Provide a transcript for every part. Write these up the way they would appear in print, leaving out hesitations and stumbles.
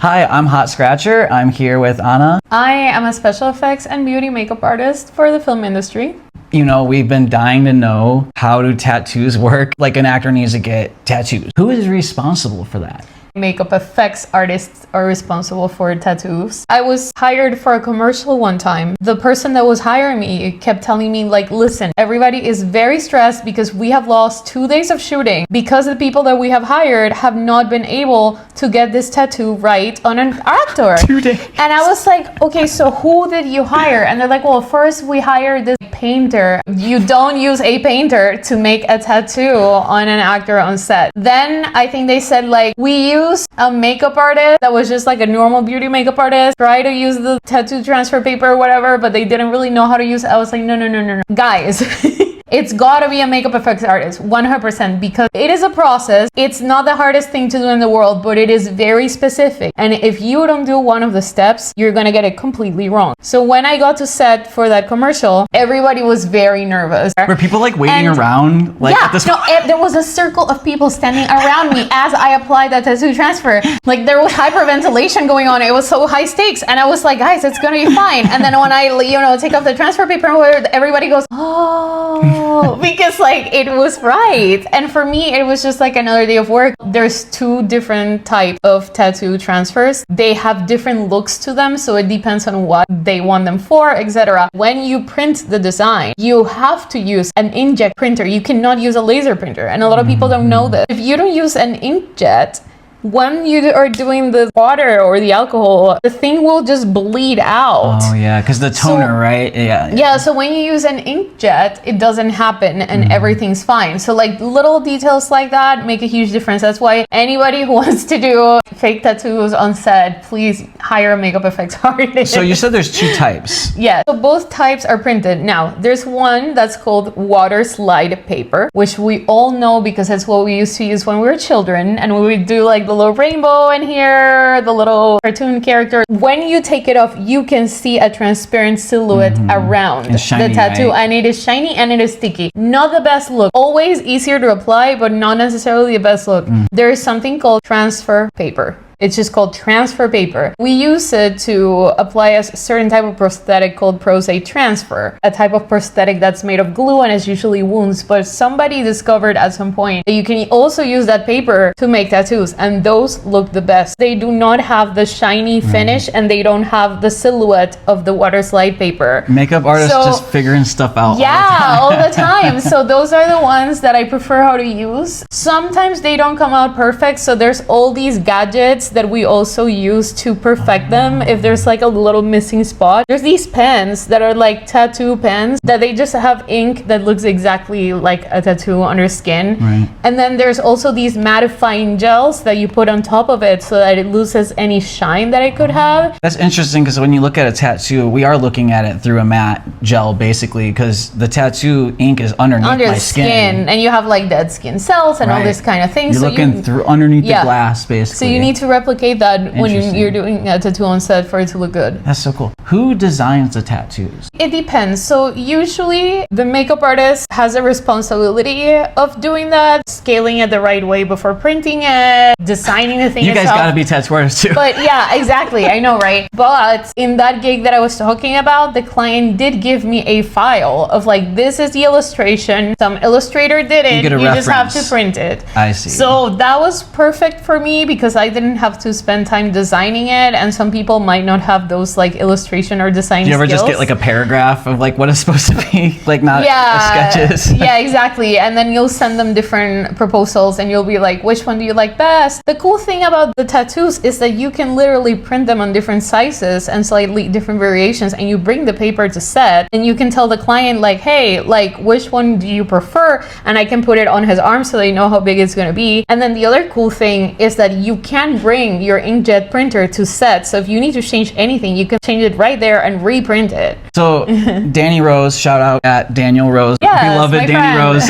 Hi, I'm Hot Scratcher. I'm here with Anna. I am a special effects and beauty makeup artist for the film industry. You know, we've been dying to know, how do tattoos work? Like, an actor needs to get tattoos. Who is responsible for that? Makeup effects artists are responsible for tattoos. I was hired for a commercial one time. The person that was hiring me kept telling me, like, listen, everybody is very stressed because we have lost 2 days of shooting because the people that we have hired have not been able to get this tattoo right on an actor. 2 days. And I was like, okay, so who did you hire? And they're like, well, first we hired this painter. You don't use a painter to make a tattoo on an actor on set. Then I think they said, like, we use a makeup artist that was just like a normal beauty makeup artist, try to use the tattoo transfer paper or whatever, but they didn't really know how to use it. I was like, no. Guys, it's gotta be a makeup effects artist, 100%, because it is a process. It's not the hardest thing to do in the world, but it is very specific. And if you don't do one of the steps, you're gonna get it completely wrong. So when I got to set for that commercial, everybody was very nervous. Were people like waiting around? Like, yeah, there was a circle of people standing around me as I applied that tattoo transfer. Like, there was hyperventilation going on. It was so high stakes. And I was like, guys, it's gonna be fine. And then when I, take off the transfer paper, everybody goes, oh, because like it was right. And for me, it was just like another day of work. There's 2 different types of tattoo transfers. They have different looks to them, so it depends on what they want them for, etc. When you print the design, you have to use an inkjet printer. You cannot use a laser printer, and a lot of people don't know this. If you don't use an inkjet, when you are doing the water or the alcohol, the thing will just bleed out. Oh yeah, because the toner, right? Yeah, so when you use an inkjet, it doesn't happen and everything's fine. So like little details like that make a huge difference. That's why anybody who wants to do fake tattoos on set, please hire a makeup effects artist. So you said there's 2 types. Yeah, so both types are printed. Now, there's one that's called water slide paper, which we all know because it's what we used to use when we were children, and we would do like the little rainbow in here, the little cartoon character. When you take it off, you can see a transparent silhouette around shiny, the tattoo, right? And it is shiny and it is sticky. Not the best look. Always easier to apply, but not necessarily the best look. There is something called transfer paper. It's just called transfer paper. We use it to apply a certain type of prosthetic called Prostate Transfer, a type of prosthetic that's made of glue and is usually wounds, but somebody discovered at some point that you can also use that paper to make tattoos, and those look the best. They do not have the shiny finish and they don't have the silhouette of the water slide paper. Makeup artists just figuring stuff out. Yeah, all the time. So those are the ones that I prefer how to use. Sometimes they don't come out perfect, so there's all these gadgets that we also use to perfect them if there's like a little missing spot. There's these pens that are like tattoo pens that they just have ink that looks exactly like a tattoo on your skin. Right. And then there's also these mattifying gels that you put on top of it so that it loses any shine that it could have. That's interesting because when you look at a tattoo, we are looking at it through a matte gel basically, because the tattoo ink is underneath my skin. And you have like dead skin cells and all this kind of thing. You're looking through underneath the glass basically. So you need to replicate that when you're doing a tattoo on set for it to look good. That's so cool. Who designs the tattoos? It depends. So usually the makeup artist has a responsibility of doing that, scaling it the right way before printing it, designing the thing You guys itself. gotta be tattoo artists too. But yeah, exactly. I know, right? But in that gig that I was talking about, the client did give me a file of like, this is the illustration. Some illustrator did it. You just have to print it. I see. So that was perfect for me because I didn't have to spend time designing it, and some people might not have those like illustration or design skills. Do you ever just get like a paragraph of like what it's supposed to be? Like not sketches? Yeah, exactly. And then you'll send them different proposals and you'll be like, which one do you like best? The cool thing about the tattoos is that you can literally print them on different sizes and slightly different variations, and you bring the paper to set and you can tell the client like, hey, like which one do you prefer? And I can put it on his arm so they know how big it's going to be. And then the other cool thing is that you can bring your inkjet printer to set. So if you need to change anything, you can change it right there and reprint it. So Danny Rose, shout out at Daniel Rose. Yes, we love it, my Danny friend. Rose.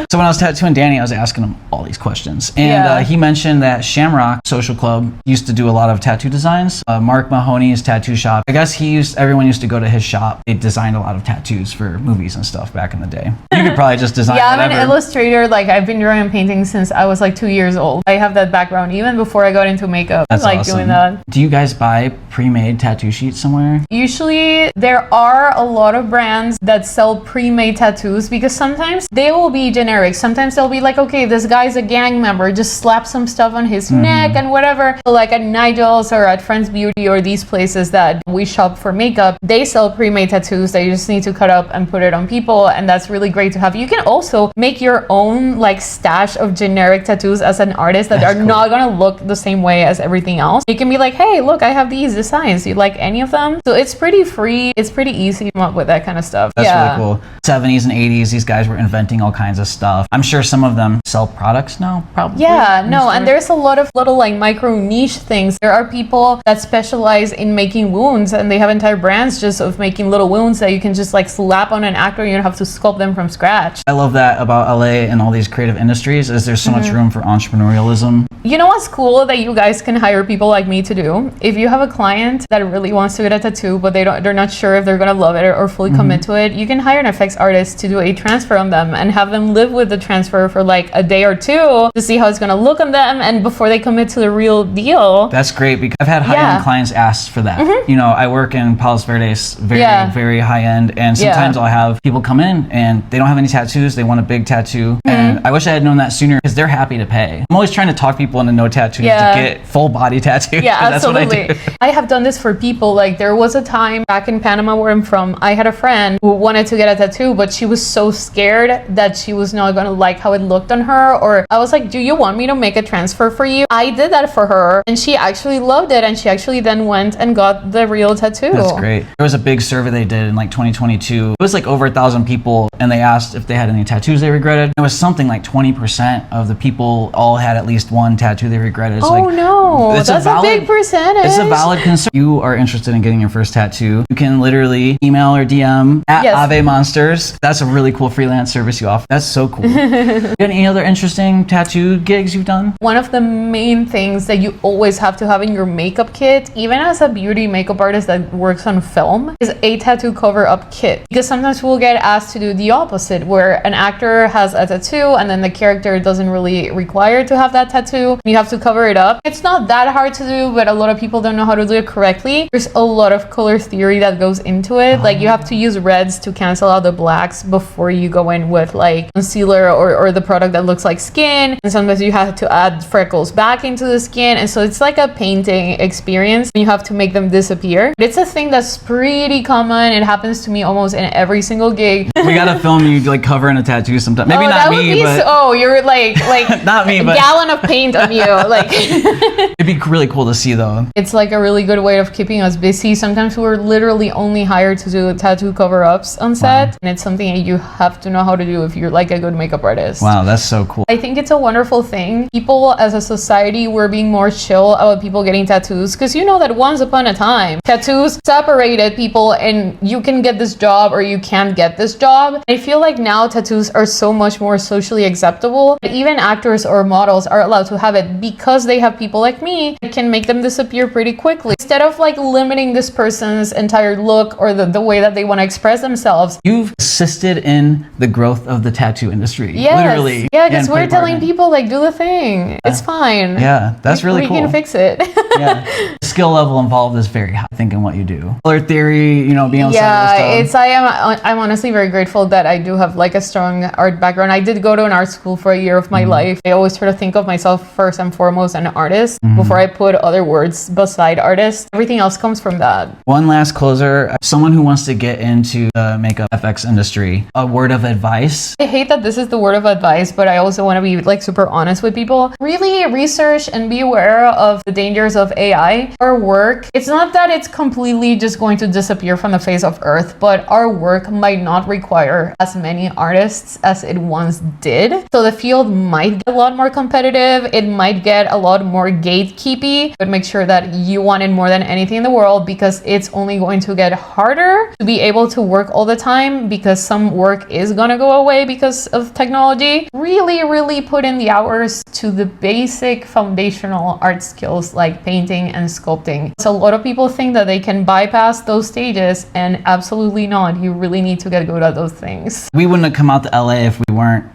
So when I was tattooing Danny, I was asking him, all these questions. And Yeah. he mentioned that Shamrock Social Club used to do a lot of tattoo designs. Mark Mahoney's tattoo shop. I guess everyone used to go to his shop. They designed a lot of tattoos for movies and stuff back in the day. You could probably just design Yeah, whatever. I'm an illustrator. Like I've been drawing and painting since I was like 2 years old. I have that background even before I got into makeup. That's like awesome. doing that. Do you guys buy pre-made tattoo sheets somewhere? Usually there are a lot of brands that sell pre-made tattoos because sometimes they will be generic. Sometimes they'll be like, okay, this guy's a gang member, just slap some stuff on his neck and whatever. So like at Nigel's or at Friends Beauty or these places that we shop for makeup, they sell pre-made tattoos that you just need to cut up and put it on people, and that's really great to have. You can also make your own like stash of generic tattoos as an artist that That's are cool. not gonna look the same way as everything else. You can be like, hey, look, I have these designs. Do you like any of them? So it's pretty free. It's pretty easy to come up with that kind of stuff. That's yeah. really cool. 70s and 80s, these guys were inventing all kinds of stuff. I'm sure some of them sell products now, probably. Yeah, in no, the and store. there's a lot of little like micro niche things. There are people that specialize in making wounds, and they have entire brands just of making little wounds that you can just like slap on an actor. You don't have to sculpt them from scratch. I love that about LA and all these creative industries is there's so much Mm-hmm. room for entrepreneurialism. You know what's cool that you guys can hire people like me to do? If you have a client that really wants to get a tattoo, but they're not sure if they're gonna love it or fully commit to it, you can hire an FX artist to do a transfer on them and have them live with the transfer for like a day or two to see how it's gonna look on them, and before they commit to the real deal. That's great because I've had high-end Yeah. Mm-hmm. clients ask for that. You know, I work in Palos Verdes, very, Yeah. very high-end, and Yeah. sometimes I'll have people come in and they don't have any tattoos, they want a big tattoo, Mm-hmm. and I wish I had known that sooner because they're happy to pay. I'm always trying to talk people into no tattoos Yeah. to get full body tattoos. Yeah, 'cause that's what I absolutely. do. I have done this for people. Like there was a time back in Panama where I'm from, I had a friend who wanted to get a tattoo, but she was so scared that she was not gonna like how it looked on her. Or I was like, do you want me to make a transfer for you? I did that for her, and she actually loved it, and she actually then went and got the real tattoo. That's great. There was a big survey they did in like 2022. It was like over 1,000 people, and they asked if they had any tattoos they regretted. It was something like 20% of the people all had at least one tattoo they regretted. It's Oh like, no, it's that's a big percentage. It's a valid concern. You are interested in getting your first tattoo. You can literally email or DM at Yes. Ave Monsters. That's a really cool freelance service you offer. That's so cool. You got any other interesting tattoo gigs you've done? One of the main things that you always have to have in your makeup kit, even as a beauty makeup artist that works on film, is a tattoo cover up kit. Because sometimes we'll get asked to do the opposite, where an actor has a tattoo and then the character doesn't really require to have that tattoo. You have to cover it up. It's not that hard to do, but a lot of people don't know how to do it correctly. There's a lot of color theory that goes into it. Like you have to use reds to cancel out the blacks before you go in with like concealer or the product that looks like skin. And sometimes you have to add freckles back into the skin. And so it's like a painting experience. You have to make them disappear. It's a thing that's pretty common. It happens to me almost in every single gig. We gotta film you like covering a tattoo sometime. Maybe Oh, not that would me, be but so, you're like Not me, a but- gallon of paint on you. Like it'd be really cool to see though. it's like a really good way of keeping us busy. Sometimes we're literally only hired to do tattoo cover-ups on set, and it's something that you have to know how to do if you're like a good makeup artist. Wow, that's so cool. I think it's a wonderful thing. People as a society, we're being more chill about people getting tattoos, because you know that once upon a time, tattoos separated people and you can get this job or you can't get this job. I feel like now tattoos are so much more socially acceptable. Even actors or models are allowed to have it because they have people like me that can make them disappear pretty quickly. Instead of like limiting this person's entire look or the way that they want to express themselves. You've assisted in the growth of the tattoo industry. Yes. Literally. Yeah, because and we're telling partner. people like do the thing. It's fine. Yeah, that's really we cool. can fix it. Yeah. The skill level involved is very high, I think, in what you do. Color theory, you know, being able to Yeah, stuff. I'm honestly very grateful that I do have like a strong art background. I did go to an art school for a year of my life. I always try to think of myself first and foremost an artist before I put other words beside artist. Everything else comes from that. One last closer, someone who wants to get into the makeup FX industry, a word of advice. I hate that this is the word of advice, but I also want to be like super honest with people. Really research and be aware of the dangers of AI. Our work, it's not that it's completely just going to disappear from the face of Earth, but our work might not require as many artists as it once did. So the field might get a lot more competitive. It might get a lot more gatekeepy, but make sure that you want it more than anything in the world, because it's only going to get harder to be able to work all the time, because some work is gonna go away because of technology. Really really put in the hours to the basic foundational art skills like painting and sculpting. So a lot of people think that they can bypass those stages, and absolutely not. You really need to get good at those things. We wouldn't have come out to LA if we weren't,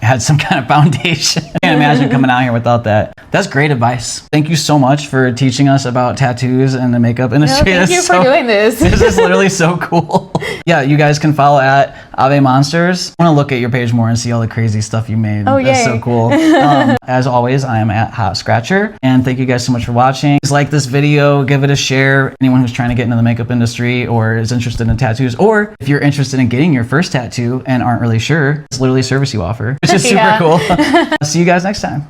had some kind of foundation. I can't imagine coming out here without that. That's great advice. Thank you so much for teaching us about tattoos and the makeup industry. Thank you for doing this. This is literally so cool. Yeah, you guys can follow at Ave Monsters. I want to look at your page more and see all the crazy stuff you made. Oh, That's yay. so cool. As always, I am at Hot Scratcher, and thank you guys so much for watching. Please like this video, give it a share. Anyone who's trying to get into the makeup industry or is interested in tattoos, or if you're interested in getting your first tattoo and aren't really sure, it's literally a service you offer, which is super Yeah. cool. See you guys next time.